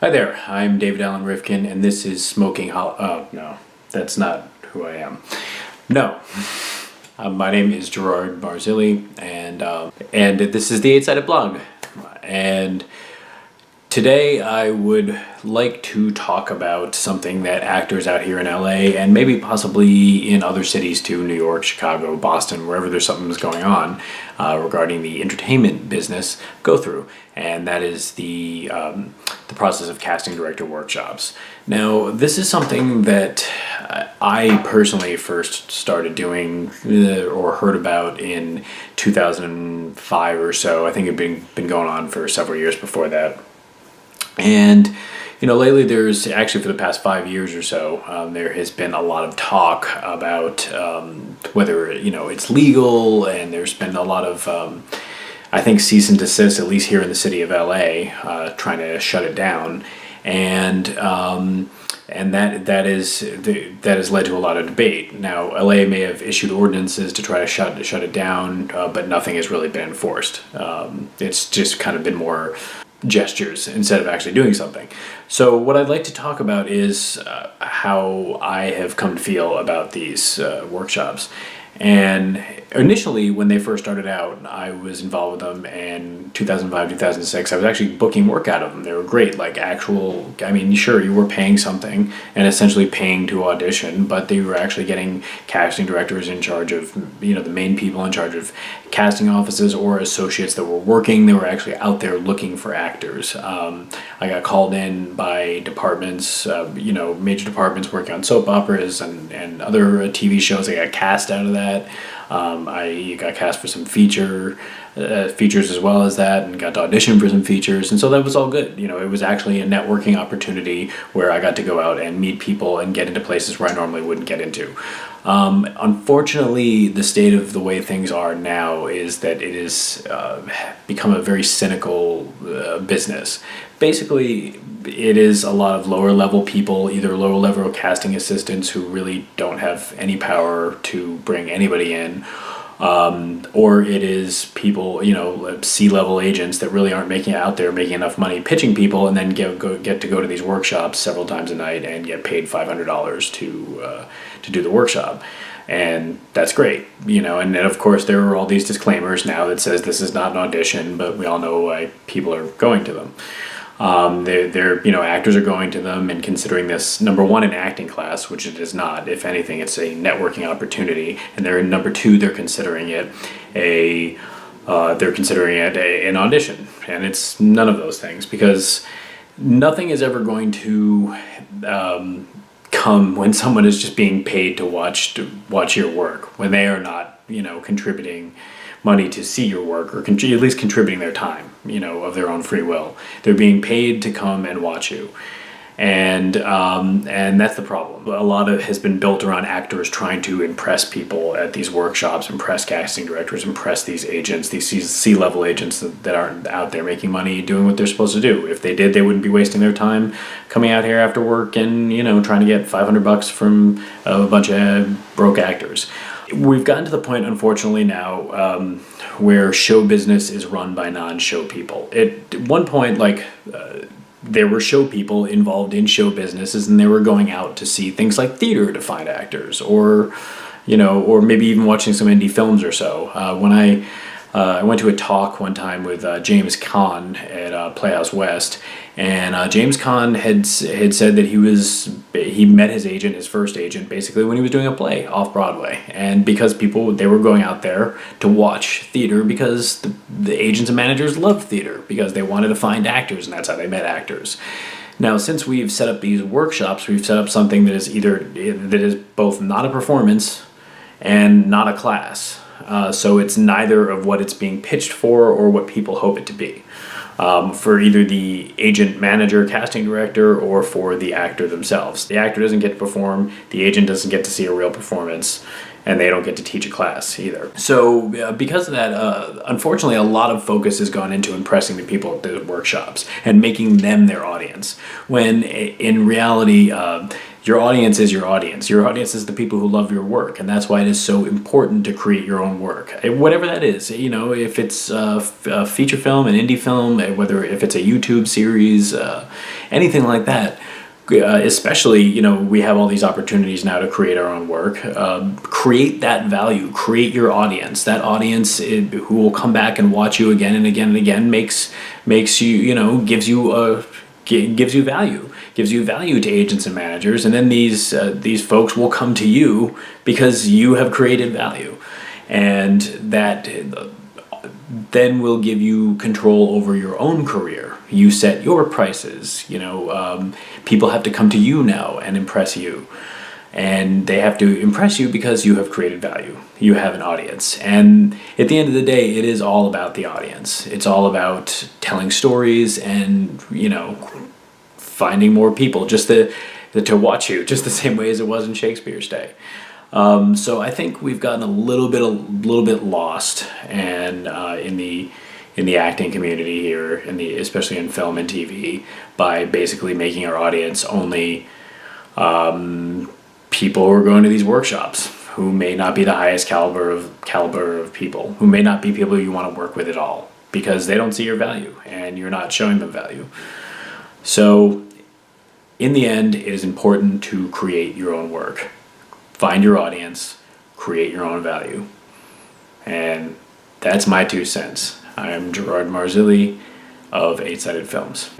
Hi there, I'm David Allen Rifkin, and this is Smoking Hol- Oh, no, that's not who I am. No, my name is Gerard Barzilli, and this is the Eight-Sided Blog. And today I would like to talk about something that actors out here in LA, and maybe possibly in other cities too, New York, Chicago, Boston, wherever there's something that's going on regarding the entertainment business, go through. And that is the process of casting director workshops. Now, this is something that I personally first started doing or heard about in 2005 or so. I think it had been going on for several years before that. And lately there's actually, for the past 5 years or so, there has been a lot of talk about whether it's legal, and there's been a lot of I think cease and desist, at least here in the city of LA, trying to shut it down, and that has led to a lot of debate. Now, LA may have issued ordinances to try to shut it down, but nothing has really been enforced. It's just kind of been more gestures instead of actually doing something. So what I'd like to talk about is how I have come to feel about these workshops. And initially, when they first started out, I was involved with them in 2005, 2006. I was actually booking work out of them. They were great, like actual, sure, you were paying something and essentially paying to audition, but they were actually getting casting directors in charge of, the main people in charge of casting offices or associates that were working. They were actually out there looking for actors. I got called in by departments, major departments working on soap operas and other TV shows. I got cast out of that. I got cast for some features as well as that, and got to audition for some features, and so that was all good. It was actually a networking opportunity where I got to go out and meet people and get into places where I normally wouldn't get into. Unfortunately, the state of the way things are now is that it has become a very cynical business. Basically, it is a lot of lower level people, either lower level casting assistants who really don't have any power to bring anybody in, or it is people, C-level agents that really aren't making enough money pitching people, and then get to go to these workshops several times a night and get paid $500 to do the workshop. And that's great, and then of course there are all these disclaimers now that says this is not an audition, but we all know why people are going to them. Actors are going to them and considering this, number one, an acting class, which it is not. If anything, it's a networking opportunity. And number two, they're considering it an audition. And it's none of those things, because nothing is ever going to come when someone is just being paid to watch your work, when they are not, contributing money to see your work, or at least contributing their time, of their own free will. They're being paid to come and watch you. And that's the problem. A lot of it has been built around actors trying to impress people at these workshops, impress casting directors, impress these agents, these C-level agents that aren't out there making money doing what they're supposed to do. If they did, they wouldn't be wasting their time coming out here after work and, trying to get $500 from a bunch of broke actors. We've gotten to the point, unfortunately, now where show business is run by non-show people. At one point, there were show people involved in show businesses, and they were going out to see things like theater to find actors, or maybe even watching some indie films or so. When I went to a talk one time with James Caan at Playhouse West, and James Caan had said that he met his first agent, basically when he was doing a play off Broadway, and because they were going out there to watch theater because the agents and managers loved theater, because they wanted to find actors, and that's how they met actors. Now, since we've set up these workshops, we've set up something that is both not a performance and not a class. So it's neither of what it's being pitched for or what people hope it to be. For either the agent, manager, casting director, or for the actor themselves. The actor doesn't get to perform, the agent doesn't get to see a real performance, and they don't get to teach a class either. So because of that, unfortunately, a lot of focus has gone into impressing the people at the workshops and making them their audience, when in reality, Your audience is your audience. Your audience is the people who love your work, and that's why it is so important to create your own work, whatever that is. You know, if it's a feature film, an indie film, whether if it's a YouTube series, anything like that. Especially, you know, we have all these opportunities now to create our own work. Create that value. Create your audience. That audience who will come back and watch you again and again and again makes you, you know, gives you value. Gives you value to agents and managers, and then these folks will come to you because you have created value, and that then will give you control over your own career. You set your prices. You know, people have to come to you now and impress you, and they have to impress you because you have created value. You have an audience, and at the end of the day, it is all about the audience. It's all about telling stories and, you know, finding more people just to watch you, just the same way as it was in Shakespeare's day. So I think we've gotten a little bit lost, and in the acting community here, especially in film and TV, by basically making our audience only people who are going to these workshops, who may not be the highest caliber of people, who may not be people you want to work with at all, because they don't see your value and you're not showing them value. So in the end, it is important to create your own work. Find your audience, create your own value. And that's my 2 cents. I am Gerard Marzilli of 8-Sided Films.